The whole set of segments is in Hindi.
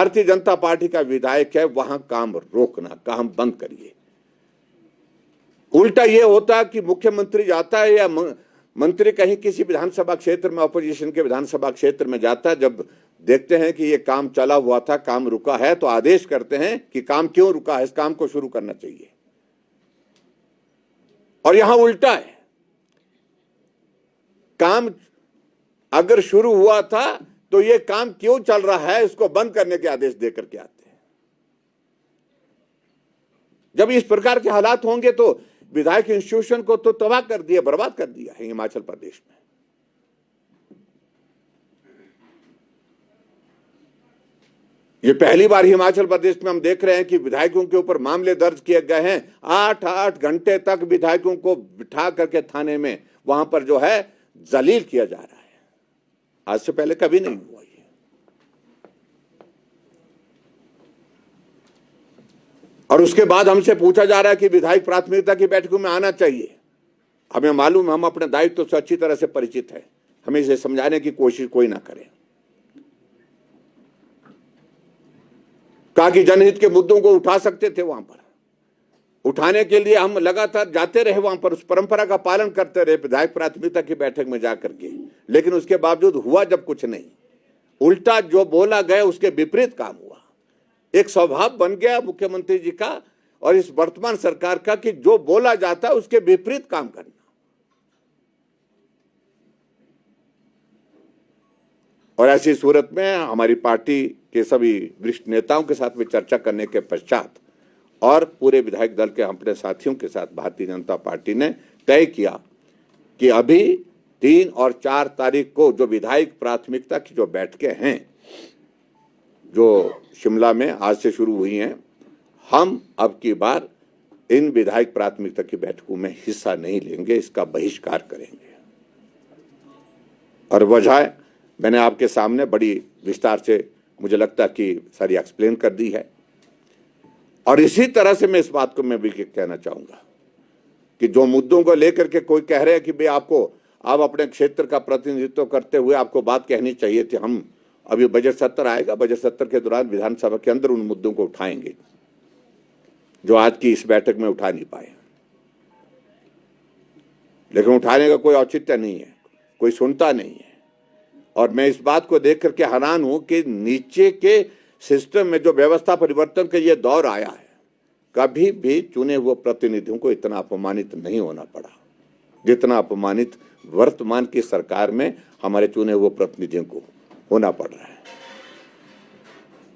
भारतीय जनता पार्टी का विधायक है वहां काम रोकना, काम बंद करिए। उल्टा ये होता कि मुख्यमंत्री जाता है या मंत्री कहीं किसी विधानसभा क्षेत्र में, अपोजिशन के विधानसभा क्षेत्र में जाता है, जब देखते हैं कि ये काम चला हुआ था, काम रुका है, तो आदेश करते हैं कि काम क्यों रुका है, इस काम को शुरू करना चाहिए। और यहां उल्टा है, काम अगर शुरू हुआ था तो ये काम क्यों चल रहा है, इसको बंद करने के आदेश देकर के आते हैं। जब इस प्रकार के हालात होंगे तो विधायक इंस्टीट्यूशन को तो तबाह कर दिया, बर्बाद कर दिया है हिमाचल प्रदेश में। ये पहली बार हिमाचल प्रदेश में हम देख रहे हैं कि विधायकों के ऊपर मामले दर्ज किए गए हैं। 8-8 घंटे तक विधायकों को बिठा करके थाने में वहां पर जो है जलील किया जा रहा है। आज से पहले कभी नहीं हुआ ये। और उसके बाद हमसे पूछा जा रहा है कि विधायक प्राथमिकता की बैठकों में आना चाहिए। हमें मालूम है, हम अपने दायित्व से अच्छी तरह से परिचित है, हमें इसे समझाने की कोशिश कोई ना करे। कहा कि जनहित के मुद्दों को उठा सकते थे, वहां पर उठाने के लिए हम लगातार जाते रहे, वहां पर उस परंपरा का पालन करते रहे, विधायक प्राथमिकता की बैठक में जाकर के। लेकिन उसके बावजूद हुआ जब कुछ नहीं, उल्टा जो बोला गया उसके विपरीत काम हुआ। एक स्वभाव बन गया मुख्यमंत्री जी का और इस वर्तमान सरकार का कि जो बोला जाता है उसके विपरीत काम करना। और ऐसी सूरत में हमारी पार्टी के सभी वरिष्ठ नेताओं के साथ में चर्चा करने के पश्चात और पूरे विधायक दल के अपने साथियों के साथ भारतीय जनता पार्टी ने तय किया कि अभी 3 और 4 तारीख को जो विधायक प्राथमिकता की जो बैठकें हैं, जो शिमला में आज से शुरू हुई हैं, हम अब की बार इन विधायक प्राथमिकता की बैठकों में हिस्सा नहीं लेंगे, इसका बहिष्कार करेंगे। और वजह मैंने आपके सामने बड़ी विस्तार से मुझे लगता कि सारी एक्सप्लेन कर दी है। और इसी तरह से मैं इस बात को मैं भी कहना चाहूंगा कि जो मुद्दों को लेकर के कोई कह रहे हैं कि भाई आप अपने क्षेत्र का प्रतिनिधित्व करते हुए आपको बात कहनी चाहिए थी, हम अभी बजट सत्र आएगा, बजट सत्र के दौरान विधानसभा के अंदर उन मुद्दों को उठाएंगे जो आज की इस बैठक में उठा नहीं पाए। लेकिन उठाने का कोई औचित्य नहीं है, कोई सुनता नहीं है। और मैं इस बात को देख करके हैरान हूं कि नीचे के सिस्टम में जो व्यवस्था परिवर्तन का ये दौर आया है, कभी भी चुने हुए प्रतिनिधियों को इतना अपमानित नहीं होना पड़ा जितना अपमानित वर्तमान की सरकार में हमारे चुने हुए प्रतिनिधियों को होना पड़ रहा है।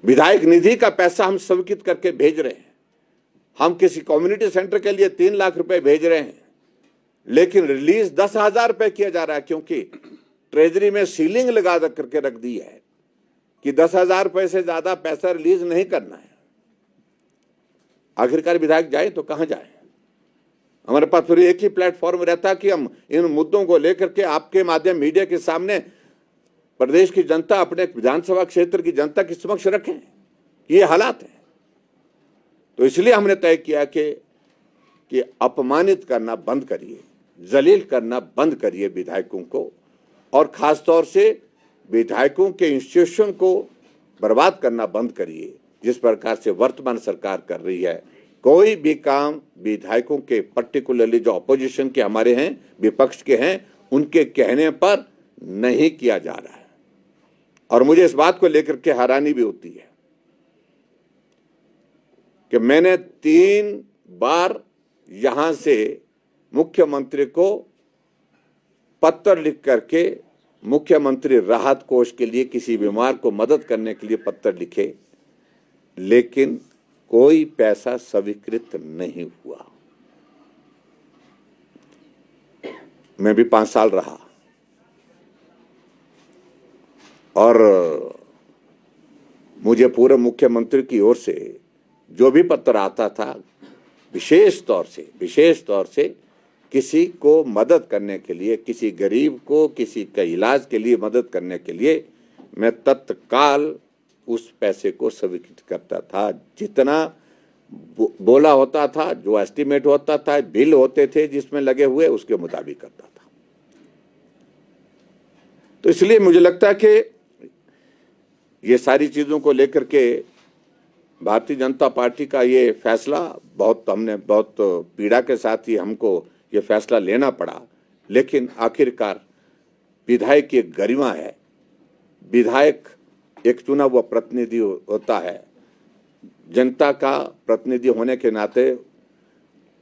विधायक निधि का पैसा हम स्वीकृत करके भेज रहे हैं, हम किसी कम्युनिटी सेंटर के लिए 3 लाख रुपए भेज रहे हैं, लेकिन रिलीज 10,000 रुपए किया जा रहा है, क्योंकि ट्रेजरी में सीलिंग लगा करके रख दी है कि 10,000 रुपए से ज्यादा पैसा रिलीज नहीं करना है। आखिरकार विधायक जाए तो कहां जाए? हमारे पास फिर एक ही प्लेटफॉर्म रहता कि हम इन मुद्दों को लेकर के आपके माध्यम मीडिया के सामने प्रदेश की जनता, अपने विधानसभा क्षेत्र की जनता के समक्ष रखें। ये हालात है, तो इसलिए हमने तय किया कि अपमानित करना बंद करिए, जलील करना बंद करिए विधायकों को, और खासतौर से विधायकों के इंस्टीट्यूशन को बर्बाद करना बंद करिए जिस प्रकार से वर्तमान सरकार कर रही है। कोई भी काम विधायकों के, पर्टिकुलरली जो अपोजिशन के हमारे हैं, विपक्ष के हैं, उनके कहने पर नहीं किया जा रहा है। और मुझे इस बात को लेकर के हैरानी भी होती है कि मैंने 3 बार यहां से मुख्यमंत्री को पत्र लिख करके मुख्यमंत्री राहत कोष के लिए किसी बीमार को मदद करने के लिए पत्र लिखे, लेकिन कोई पैसा स्वीकृत नहीं हुआ। मैं भी 5 साल रहा और मुझे पूर्व मुख्यमंत्री की ओर से जो भी पत्र आता था, विशेष तौर से किसी को मदद करने के लिए, किसी गरीब को किसी का इलाज के लिए मदद करने के लिए, मैं तत्काल उस पैसे को स्वीकृत करता था। जितना बोला होता था, जो एस्टीमेट होता था, बिल होते थे जिसमें लगे हुए, उसके मुताबिक करता था। तो इसलिए मुझे लगता है कि ये सारी चीज़ों को लेकर के भारतीय जनता पार्टी का ये फैसला हमने बहुत पीड़ा के साथ ही हमको ये फैसला लेना पड़ा, लेकिन आखिरकार विधायक की एक गरिमा है। विधायक एक चुना हुआ प्रतिनिधि होता है, जनता का प्रतिनिधि होने के नाते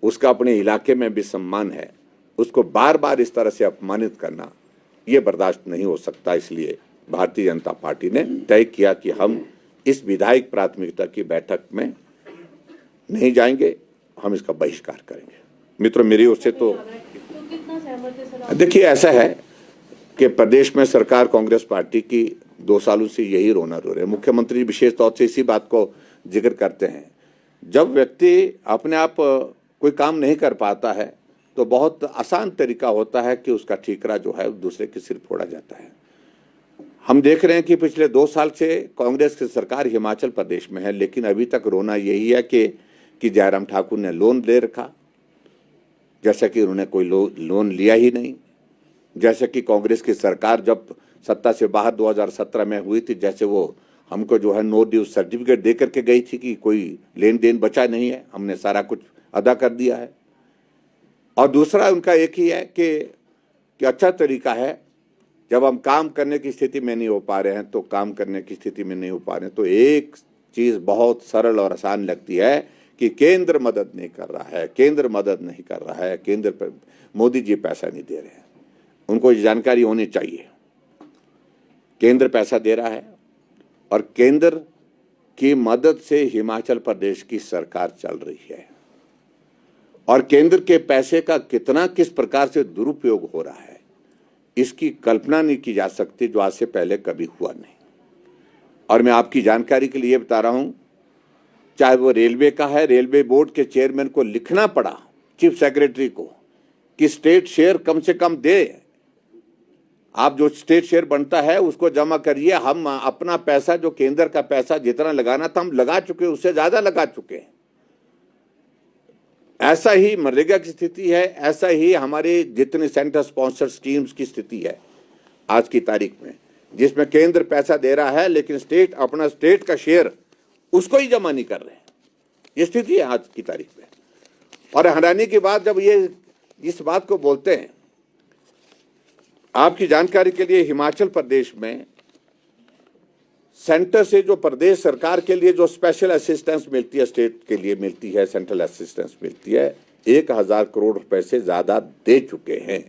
उसका अपने इलाके में भी सम्मान है। उसको बार बार इस तरह से अपमानित करना ये बर्दाश्त नहीं हो सकता। इसलिए भारतीय जनता पार्टी ने तय किया कि हम इस विधायक प्राथमिकता की बैठक में नहीं जाएंगे, हम इसका बहिष्कार करेंगे। मित्रों, मेरी ओर से तो देखिए, ऐसा है कि प्रदेश में सरकार कांग्रेस पार्टी की 2 सालों से यही रोना रो रहे हैं। मुख्यमंत्री विशेष तौर से इसी बात को जिक्र करते हैं। जब व्यक्ति अपने आप कोई काम नहीं कर पाता है तो बहुत आसान तरीका होता है कि उसका ठीकरा जो है दूसरे के सिर फोड़ा जाता है। हम देख रहे हैं कि पिछले 2 साल से कांग्रेस की सरकार हिमाचल प्रदेश में है, लेकिन अभी तक रोना यही है कि जयराम ठाकुर ने लोन ले रखा, जैसा कि उन्होंने कोई लोन लिया ही नहीं। जैसे कि कांग्रेस की सरकार जब सत्ता से बाहर 2017 में हुई थी, जैसे वो हमको जो है नो ड्यू सर्टिफिकेट दे करके गई थी कि कोई लेन देन बचा नहीं है, हमने सारा कुछ अदा कर दिया है। और दूसरा उनका एक ही है कि अच्छा तरीका है, जब हम काम करने की स्थिति में नहीं हो पा रहे हैं तो काम करने की स्थिति में नहीं हो पा रहे हैं तो एक चीज बहुत सरल और आसान लगती है कि केंद्र मदद नहीं कर रहा है, केंद्र मदद नहीं कर रहा है, केंद्र पर मोदी जी पैसा नहीं दे रहे हैं। उनको ये जानकारी होनी चाहिए, केंद्र पैसा दे रहा है और केंद्र की मदद से हिमाचल प्रदेश की सरकार चल रही है। और केंद्र के पैसे का कितना किस प्रकार से दुरुपयोग हो रहा है इसकी कल्पना नहीं की जा सकती, जो आज से पहले कभी हुआ नहीं। और मैं आपकी जानकारी के लिए बता रहा हूं, चाहे वो रेलवे का है, रेलवे बोर्ड के चेयरमैन को लिखना पड़ा चीफ सेक्रेटरी को कि स्टेट शेयर कम से कम दे, आप जो स्टेट शेयर बनता है उसको जमा करिए। हम अपना पैसा, जो केंद्र का पैसा जितना लगाना था हम लगा चुके, उससे ज्यादा लगा चुके हैं। ऐसा ही मनरेगा की स्थिति है, ऐसा ही हमारे जितने सेंटर स्पॉन्सर्ड स्कीम्स की स्थिति है आज की तारीख में, जिसमें केंद्र पैसा दे रहा है लेकिन स्टेट अपना स्टेट का शेयर उसको ही जमा नहीं कर रहे हैं। ये स्थिति है आज की तारीख में। और हैरानी की बात, जब ये इस बात को बोलते हैं, आपकी जानकारी के लिए हिमाचल प्रदेश में सेंटर से जो प्रदेश सरकार के लिए जो स्पेशल असिस्टेंस मिलती है, स्टेट के लिए मिलती है, सेंट्रल असिस्टेंस मिलती है, 1000 करोड़ रुपए से ज्यादा दे चुके हैं।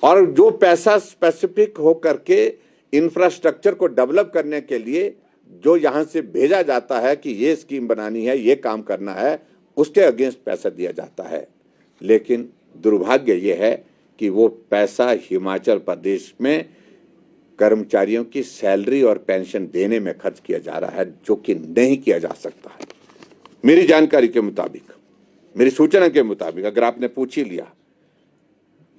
और जो पैसा स्पेसिफिक हो करके इंफ्रास्ट्रक्चर को डेवलप करने के लिए जो यहां से भेजा जाता है कि ये स्कीम बनानी है, ये काम करना है, उसके अगेंस्ट पैसा दिया जाता है। लेकिन दुर्भाग्य ये है कि वो पैसा हिमाचल प्रदेश में कर्मचारियों की सैलरी और पेंशन देने में खर्च किया जा रहा है, जो कि नहीं किया जा सकता है। मेरी जानकारी के मुताबिक, मेरी सूचना के मुताबिक, अगर आपने पूछ ही लिया,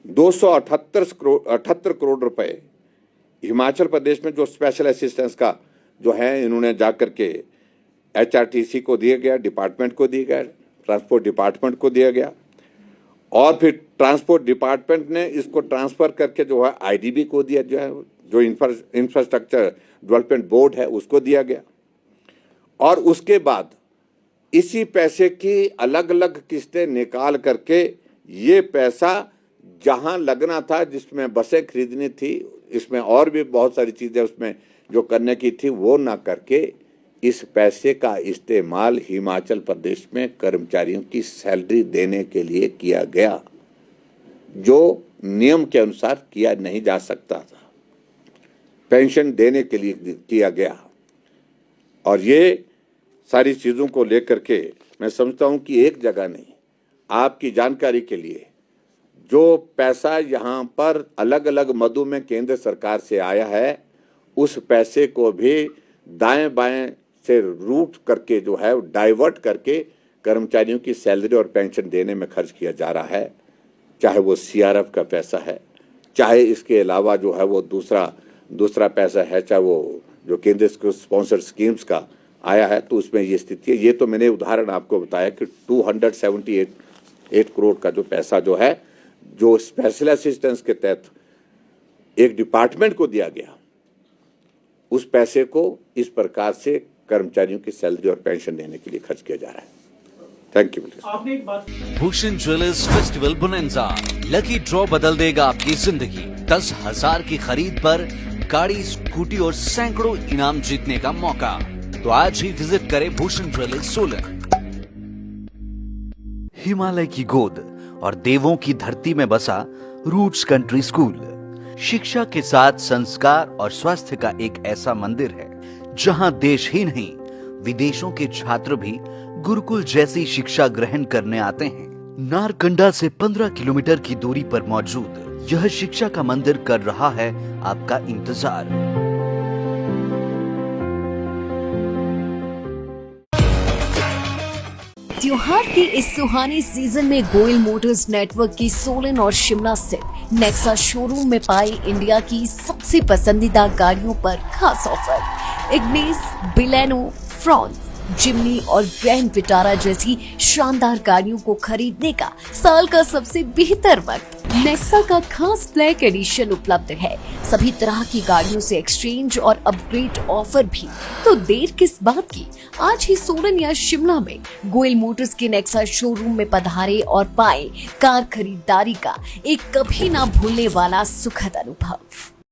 278 करोड़ रुपए हिमाचल प्रदेश में जो स्पेशल असिस्टेंस का जो है, इन्होंने जाकर के HRTC को दिया गया, डिपार्टमेंट को दिया गया, ट्रांसपोर्ट डिपार्टमेंट को दिया गया, और फिर ट्रांसपोर्ट डिपार्टमेंट ने इसको ट्रांसफर करके जो है IDB को दिया, जो इंफ्रास्ट्रक्चर डेवलपमेंट बोर्ड है उसको दिया गया। और उसके बाद इसी पैसे की अलग अलग किस्तें निकाल करके ये पैसा जहां लगना था, जिसमें बसें खरीदनी थी, इसमें और भी बहुत सारी चीजें उसमें जो करने की थी, वो ना करके इस पैसे का इस्तेमाल हिमाचल प्रदेश में कर्मचारियों की सैलरी देने के लिए किया गया, जो नियम के अनुसार किया नहीं जा सकता था। पेंशन देने के लिए किया गया। और ये सारी चीजों को लेकर के मैं समझता हूं कि एक जगह नहीं, आपकी जानकारी के लिए, जो पैसा यहां पर अलग अलग मदों में केंद्र सरकार से आया है, उस पैसे को भी दाएं बाएं से रूट करके जो है डाइवर्ट करके कर्मचारियों की सैलरी और पेंशन देने में खर्च किया जा रहा है। चाहे वो CRF का पैसा है, चाहे इसके अलावा जो है वो दूसरा पैसा है, चाहे वो जो केंद्र स्पॉन्सर्ड स्कीम्स का आया है, तो उसमें ये स्थिति है। ये तो मैंने उदाहरण आपको बताया कि 278 करोड़ का जो पैसा जो है, जो स्पेशल असिस्टेंस के तहत एक डिपार्टमेंट को दिया गया, उस पैसे को इस प्रकार से कर्मचारियों की सैलरी और पेंशन देने के लिए खर्च किया जा रहा है। Thank you. आपने एक बात, Bhushan jewellers festival bonanza, lucky draw बदल देगा आपकी जिंदगी। 10,000 की खरीद पर गाड़ी, स्कूटी और सैकड़ों इनाम जीतने का मौका। तो आज ही विजिट करें भूषण ज्वेलर्स सोलन। हिमालय की गोद और देवों की धरती में बसा रूट्स कंट्री स्कूल शिक्षा के साथ संस्कार और स्वास्थ्य का एक ऐसा मंदिर है जहां देश ही नहीं विदेशों के छात्र भी गुरुकुल जैसी शिक्षा ग्रहण करने आते हैं। नारकंडा से 15 किलोमीटर की दूरी पर मौजूद यह शिक्षा का मंदिर कर रहा है आपका इंतजार। त्योहार के इस सुहाने सीजन में गोयल मोटर्स नेटवर्क की सोलन और शिमला स्थित नेक्सा शोरूम में पाई इंडिया की सबसे पसंदीदा गाड़ियों पर खास ऑफर। इग्निस, बिलेनो, फ्रॉन्स, जिमनी और ग्रैंड विटारा जैसी शानदार गाड़ियों को खरीदने का साल का सबसे बेहतर वक्त। नेक्सा का खास ब्लैक एडिशन उपलब्ध है। सभी तरह की गाड़ियों से एक्सचेंज और अपग्रेड ऑफर भी। तो देर किस बात की, आज ही सोलन या शिमला में गोयल मोटर्स के नेक्सा शोरूम में पधारे और पाए कार खरीदारी का एक कभी ना भूलने वाला सुखद अनुभव।